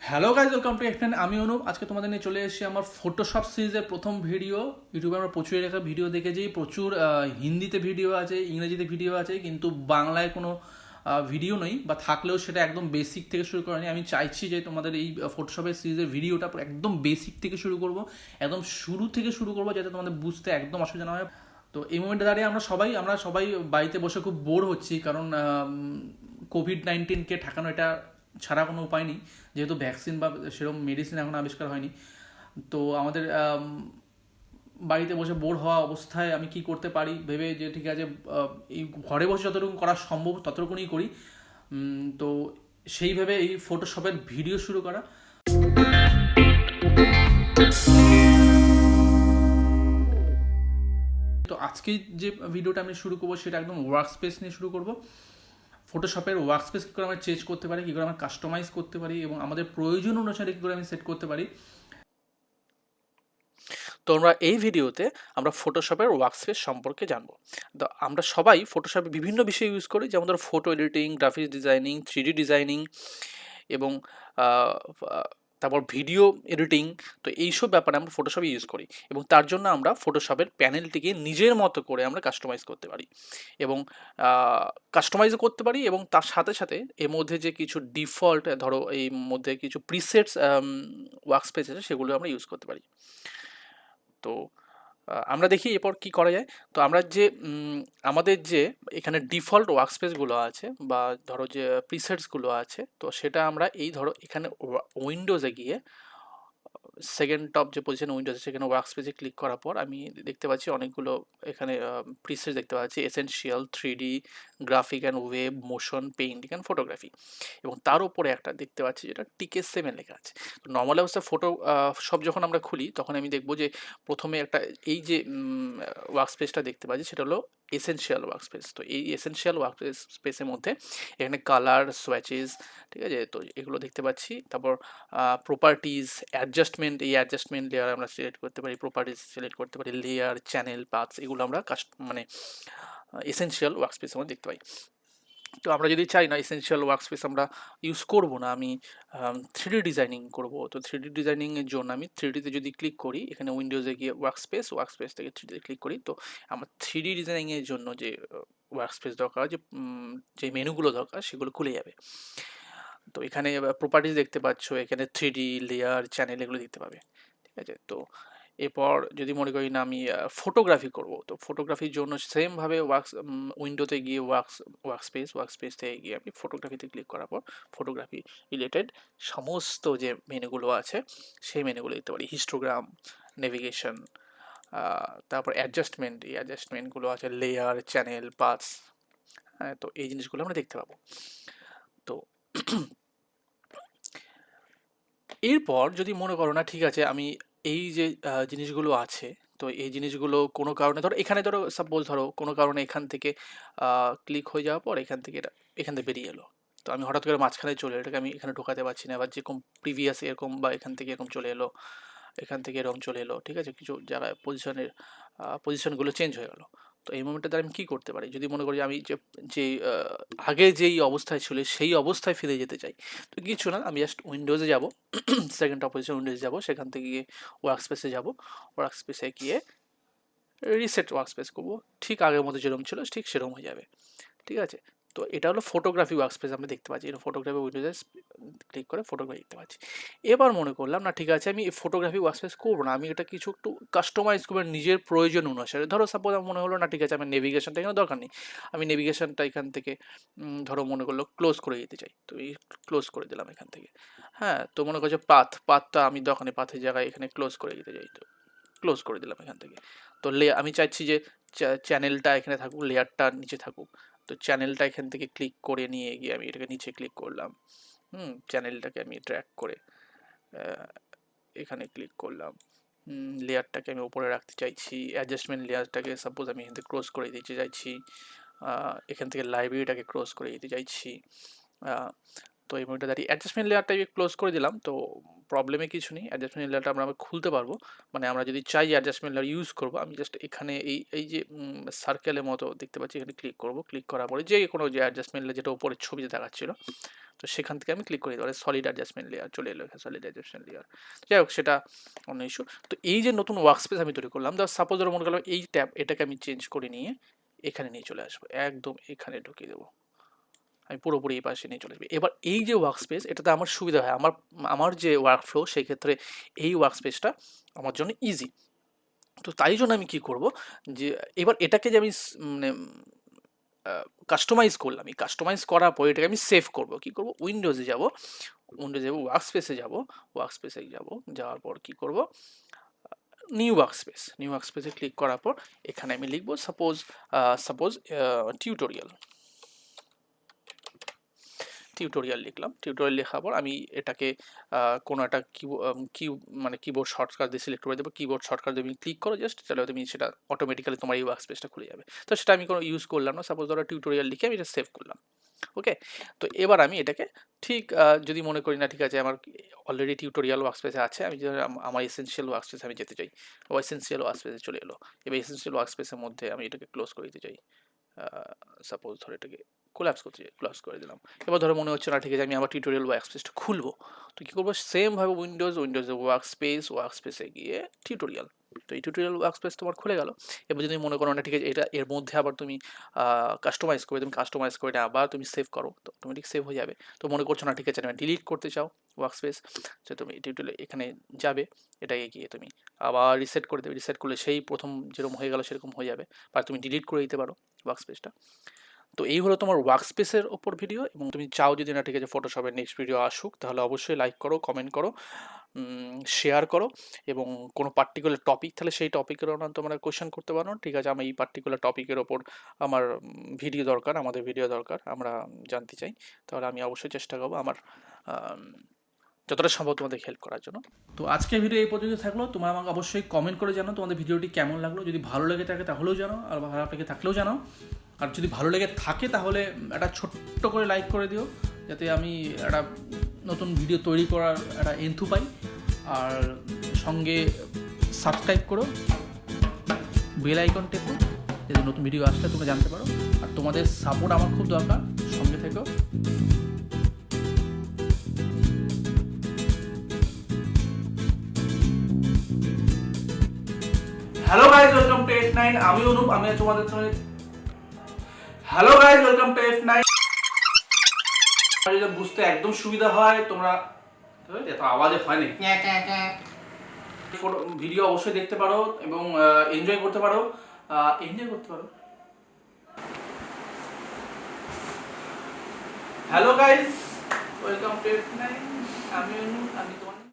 Hello guys, welcome to explain. আমি অনুপ। আজকে তোমাদের নিয়ে চলে এসেছি আমার ফটোশপ সিরিজের প্রথম ভিডিও। ইউটিউবে আমরা প্রচুর রেখা ভিডিও দেখেছি, প্রচুর হিন্দিতে ভিডিও আছে, ইংরেজিতে ভিডিও আছে, কিন্তু বাংলায় কোনো ভিডিও নেই, বা থাকলেও সেটা একদম বেসিক থেকে শুরু করেনি। আমি চাইছি যে তোমাদের এই ফটোশপের সিরিজের ভিডিওটা একদম বেসিক থেকে শুরু করব, একদম শুরু থেকে শুরু করবো, যাতে তোমাদের বুঝতে একদম অসুবিধা না হয়। তো এই মোমেন্টে দাঁড়িয়ে আমরা সবাই বাড়িতে বসে খুব বোর হচ্ছি, কারণ কোভিড-19কে ঠেকানো এটা ছাড়া কোনো উপায় নেই, যেহেতু ভ্যাকসিন বা সেরকম মেডিসিন এখন আবিষ্কার হয়নি। তো আমাদের বাড়িতে বসে বোর হওয়া অবস্থায় আমি কি করতে পারি ভেবে, যে ঠিক আছে, এই ঘরে বসে যতটুকু করা সম্ভব ততটুকুনি করি। তো সেইভাবে এই ফটোশপের ভিডিও শুরু করা। তো আজকে যে ভিডিওটা আমি শুরু করবো সেটা একদম ওয়ার্কস্পেস নিয়ে শুরু করব। ফটোশপের ওয়ার্কস্পেস কী করে আমরা চেঞ্জ করতে পারি, কী করে আমরা কাস্টমাইজ করতে পারি, এবং আমাদের প্রয়োজন অনুসারে কী করে আমি সেট করতে পারি। তো আমরা এই ভিডিওতে আমরা ফটোশপের ওয়ার্কস্পেস সম্পর্কে জানবো। তো আমরা সবাই ফটোশপে বিভিন্ন বিষয় ইউজ করি, যেমন ধরো photo editing, graphics designing, 3D designing এবং আহ, আহ, তারপর ভিডিও এডিটিং। তো এইসব ব্যাপারে আমরা ফটোশপে ইউজ করি, এবং তার জন্য আমরা ফটোশপের প্যানেলটিকে নিজের মতো করে আমরা কাস্টমাইজ করতে পারি, এবং কাস্টমাইজও করতে পারি, এবং তার সাথে সাথে এর মধ্যে যে কিছু ডিফল্ট, ধরো এই মধ্যে কিছু প্রিসেটস ওয়ার্কস্পেস আছে, সেগুলো আমরা ইউজ করতে পারি। তো আমরা দেখি এরপর কি করা যায়। তো আমরা যে আমাদের যে এখানে ডিফল্ট ওয়ার্কস্পেসগুলো আছে, বা ধরো যে প্রিসেটসগুলো আছে, তো সেটা আমরা এই ধরো এখানে উইন্ডোজে গিয়ে সেকেন্ড টপ যে পজিশন উইন্ডোজ, সেখানে ওয়ার্ক স্পেসে ক্লিক করার পর আমি দেখতে পাচ্ছি অনেকগুলো এখানে প্রিসেট দেখতে পাচ্ছি: essential, 3D, graphic and web, motion, painting and photography, এবং তার উপরে একটা দেখতে পাচ্ছি যেটা টিকে 7 লেখা আছে। তো নর্মাল অবস্থায় ফটো সব যখন আমরা খুলি, তখন আমি দেখবো যে প্রথমে একটা এই যে ওয়ার্ক স্পেসটা দেখতে পাচ্ছি, সেটা হলো এসেনশিয়াল ওয়ার্ক স্পেস। তো এই এসেনশিয়াল ওয়ার্ক স্পেসের মধ্যে এখানে কালার, সোয়াচেস, ঠিক আছে, তো এগুলো দেখতে পাচ্ছি। তারপর প্রপার্টিজ, অ্যাডজাস্টমেন্ট, এই অ্যাডজাস্টমেন্ট লেয়ার আমরা সিলেক্ট করতে পারি, প্রপার্টিজ সিলেক্ট করতে পারি, লেয়ার, চ্যানেল, পাথস, এগুলো আমরা মানে এসেনশিয়াল ওয়ার্কস্পেসের মধ্যে দেখতে পাই। তো আমরা যদি চাই না এসেনশিয়াল ওয়ার্কস্পেস আমরা ইউজ করব না, আমি 3D ডিজাইনিং করব, তো 3D ডিজাইনিংয়ের জন্য আমি 3Dতে যদি ক্লিক করি, এখানে উইন্ডোজে গিয়ে ওয়ার্কস্পেস থেকে 3Dতে ক্লিক করি, তো আমার 3D ডিজাইনিংয়ের জন্য যে ওয়ার্কস্পেস দরকার, যে মেনুগুলো দরকার, সেগুলো খুলে যাবে। তো এখানে প্রপার্টিজ দেখতে পাচ্ছ, এখানে 3D, লেয়ার, চ্যানেল, এগুলো দেখতে পাবে, ঠিক আছে। তো এরপর যদি মনে করি না আমি ফটোগ্রাফি করব, তো ফটোগ্রাফির জন্য সেমভাবে উইন্ডোতে গিয়ে ওয়ার্কস্পেস থেকে গিয়ে আমি ফটোগ্রাফিতে ক্লিক করার পর ফটোগ্রাফি রিলেটেড সমস্ত যে মেনুগুলো আছে, সেই মেনুগুলো দেখতে পারি: হিস্টোগ্রাম, নেভিগেশন, তারপর অ্যাডজাস্টমেন্ট, এই অ্যাডজাস্টমেন্টগুলো আছে, লেয়ার, চ্যানেল, পাথস। হ্যাঁ, তো এই জিনিসগুলো আমরা দেখতে পাবো। তো এরপর যদি মনে করো না, ঠিক আছে, আমি এই যে জিনিসগুলো আছে, তো এই জিনিসগুলো কোনো কারণে ধরো, এখানে ধরো সাপোজ ধরো কোনো কারণে এখান থেকে ক্লিক হয়ে যাওয়ার পর এখান থেকে এটা এখান থেকে বেরিয়ে এলো, তো আমি হঠাৎ করে মাঝখানে চলে এলো, এটাকে আমি এখানে ঢোকাতে পারছি না, আবার যেরকম প্রিভিয়াস এরকম, বা এখান থেকে এরকম চলে এলো, এখান থেকে এরকম চলে এলো, ঠিক আছে, কিছু জায়গায় পজিশনগুলো চেঞ্জ হয়ে গেলো। তো এই মোমেন্টে দ্বারা আমি কী করতে পারি, যদি মনে করি আমি যে যে আগে যেই অবস্থায় ছিল সেই অবস্থায় ফিরে যেতে চাই, তো কিছু না, আমি জাস্ট উইন্ডোজে যাব, সেকেন্ড অপোজিশন উইন্ডোজে যাব, সেখান থেকে গিয়ে ওয়ার্কস্পেসে যাব, ওয়ার্কস্পেসে গিয়ে রিসেট ওয়ার্কস্পেস করবো, ঠিক আগের মতো যেরকম ছিল ঠিক সেরকম হয়ে যাবে, ঠিক আছে। তো এটা হলো ফটোগ্রাফি ওয়ার্কস্পেস, আমরা দেখতে পাচ্ছি, এটা ফটোগ্রাফি উইন্ডোজে ক্লিক করে ফটোগ্রাফি দেখতে পাচ্ছি। এবার মনে করলাম না, ঠিক আছে, আমি ফটোগ্রাফি ওয়ার্কস্পেস করবো না, আমি এটা কিছু একটু কাস্টমাইজ করবো নিজের প্রয়োজন অনুসারে। ধরো সাপোজ আমার মনে হলো না, ঠিক আছে, আমার নেভিগেশনটা এখানে দরকার নেই, আমি নেভিগেশনটা এখান থেকে ধরো মনে করলো ক্লোজ করে দিতে চাই, তো এই ক্লোজ করে দিলাম এখান থেকে। হ্যাঁ, তো মনে করছে পাথটা আমি দোকানে পাথের জায়গায় এখানে ক্লোজ করে দিতে চাই, তো ক্লোজ করে দিলাম এখান থেকে। তো আমি চাইছি যে চ্যানেলটা এখানে থাকুক, লেয়ারটা নিচে থাকুক, তো চ্যানেলটা এখান থেকে ক্লিক করে নিয়ে গিয়ে আমি এটাকে নিচে ক্লিক করলাম, চ্যানেলটাকে আমি ড্র্যাগ করে এখানে ক্লিক করলাম, লেয়ারটাকে আমি উপরে রাখতে চাইছি, অ্যাডজাস্টমেন্ট লেয়ারটাকে সাপোজ আমি এখান থেকে ক্লোজ করে দিতে চাইছি, এখান থেকে লাইব্রেরিটাকে ক্লোজ করে দিতে চাইছি। তো এই মুহূর্তে দাঁড়িয়ে অ্যাডজাস্টমেন্ট লেয়ারটাকে ক্লোজ করে দিলাম, তো প্রবলেমে কিছু নেই, অ্যাডজাস্টমেন্ট লেয়ারটা আমরা খুলতে পারবো। মানে আমরা যদি চাই অ্যাডজাস্টমেন্ট লেয়ার ইউজ করবো, আমি জাস্ট এখানে এই যে সার্কেলের মতো দেখতে পাচ্ছি, এখানে ক্লিক করবো। ক্লিক করার পরে যে কোনো যে অ্যাডজাস্টমেন্ট লেয়ার যেটা উপরের ছবিতে দেখাচ্ছিল, তো সেখান থেকে আমি ক্লিক করে দিতে পারি, সলিড অ্যাডজাস্টমেন্ট লেয়ার চলে এলো, এখানে সলিড অ্যাডজাস্টমেন্ট লেয়ার। যাই হোক, সেটা অন্য ইস্যু। তো এই যে নতুন ওয়ার্কস্পেস আমি তৈরি করলাম, সাপোজ ধরো মনে করলাম এই ট্যাব, এটাকে আমি চেঞ্জ করে নিয়ে এখানে নিয়ে চলে আসবো, একদম এখানে ঢুকিয়ে দেবো, আমি পুরোপুরি এই পাশে নিয়ে চলে আসবো। এবার এই যে ওয়ার্কস্পেস, এটাতে আমার সুবিধা হয়, আমার যে ওয়ার্ক ফ্লো, সেই ক্ষেত্রে এই ওয়ার্কস্পেসটা আমার জন্য ইজি। তো তাই জন্য আমি কি করব, যে এবার এটাকে যে আমি মানে কাস্টমাইজ করলাম, এই কাস্টমাইজ করার পর এটাকে আমি সেভ করব। কি করব, উইন্ডোজে যাব, ওয়ার্কস্পেসে যাব, যাওয়ার পর কি করব, নিউ ওয়ার্কস্পেসে ক্লিক করার পর এখানে আমি লিখব সাপোজ টিউটোরিয়াল লিখলাম। টিউটোরিয়াল লেখার পর আমি এটাকে কোনো একটা মানে কিবোর্ড শর্টকাট দিয়ে সিলেক্ট করে দেবো। কিবোর্ড শর্টকাট দিয়ে তুমি ক্লিক করো জাস্ট, তাহলে তুমি সেটা অটোমেটিক্যালি তোমার এই ওয়ার্কস্পেসটা খুলে যাবে। তো সেটা আমি কোনো ইউজ করলাম না, সাপোজ ধরো টিউটোরিয়াল লিখে আমি এটা সেভ করলাম। ওকে, তো এবার আমি এটাকে ঠিক যদি মনে করি না ঠিক আছে আমার অলরেডি টিউটোরিয়াল ওয়ার্কস্পেসে আছে, আমি যদি আমার এসেনশিয়াল ওয়ার্কস্পেসে আমি যেতে চাই, ও এসেনশিয়াল ওয়ার্কস্পেসে চলে এলো। এবার এসেনশিয়াল ওয়ার্কস্পেসের মধ্যে আমি এটাকে ক্লোজ করে দিতে চাই, সাপোজ ধরো এটাকে ক্লোজ করে দিলাম। এবার ধরো মনে হচ্ছে না ঠিক আছে আমি আমার টিউটোরিয়াল ওয়ার্কস্পেসটা খুলবো, তো কী করবো, সেমভাবে উইন্ডোজে ওয়ার্কস্পেসে গিয়ে টিউটোরিয়াল, তো এই টিউটোরিয়াল ওয়ার্কস্পেস তোমার খুলে গেল। এবার যদি মনে করো না ঠিক আছে এটা এর মধ্যে আবার তুমি কাস্টমাইজ করে আবার তুমি সেভ করো, তো অটোমেটিক সেভ হয়ে যাবে। তো মনে করছো না ঠিক আছে আমি ডিলিট করতে চাও ওয়ার্কস্পেস, তো তুমি টিউটোরিয়াল এখানে যাবে, এটাকে গিয়ে তুমি আবার রিসেট করে দেবে। রিসেট করলে সেই প্রথম যেরকম হয়ে গেল সেরকম হয়ে যাবে, বা তুমি ডিলিট করে দিতে পারো ওয়ার্কস্পেসটা। তো এই হলো তোমার ওয়ার্কস্পেসের ওপর ভিডিও। এবং তুমি চাও যদি না ঠিক আছে ফটোশপের নেক্সট ভিডিও আসুক, তাহলে অবশ্যই লাইক করো, কমেন্ট করো, শেয়ার করো। এবং কোনো পার্টিকুলার টপিক তাহলে সেই টপিকেরও না তোমরা কোয়েশ্চেন করতে পারো, ঠিক আছে আমি এই পার্টিকুলার টপিকের ওপর আমার আমাদের ভিডিও দরকার, আমরা জানতে চাই, তাহলে আমি অবশ্যই চেষ্টা করবো আমার যতটা সম্ভব তোমাদের হেল্প করার জন্য। তো আজকের ভিডিও এই পর্যন্ত থাকলো। তোমরা আমাকে অবশ্যই কমেন্ট করে জানো তোমাদের ভিডিওটি কেমন লাগলো, যদি ভালো লেগে থাকে তাহলেও জানো, আর খারাপ লেগে থাকলেও জানো। আর যদি ভালো লেগে থাকে তাহলে একটা ছোট্ট করে লাইক করে দিও, যাতে আমি একটা নতুন ভিডিও তৈরি করার একটা এন্থু পাই। আর সঙ্গে সাবস্ক্রাইব করো, বেল আইকন টেপো, যাতে নতুন ভিডিও আসলে তোমরা জানতে পারো। আর তোমাদের সাপোর্ট আমার খুব দরকার, সঙ্গে থেকো। Hello guys, welcome to F9। আমি অনুপ, আমি তোমাদের সঙ্গে। Hello guys, welcome to F9। যদি বুঝতে একদম সুবিধা হয় তোমরা, এত আওয়াজে হয় না, ভিডিও অবশ্যই দেখতে পারো এবং এনজয় করতে পারো। Hello guys, welcome to F9। আমি অনুপ, আমি তোমাদের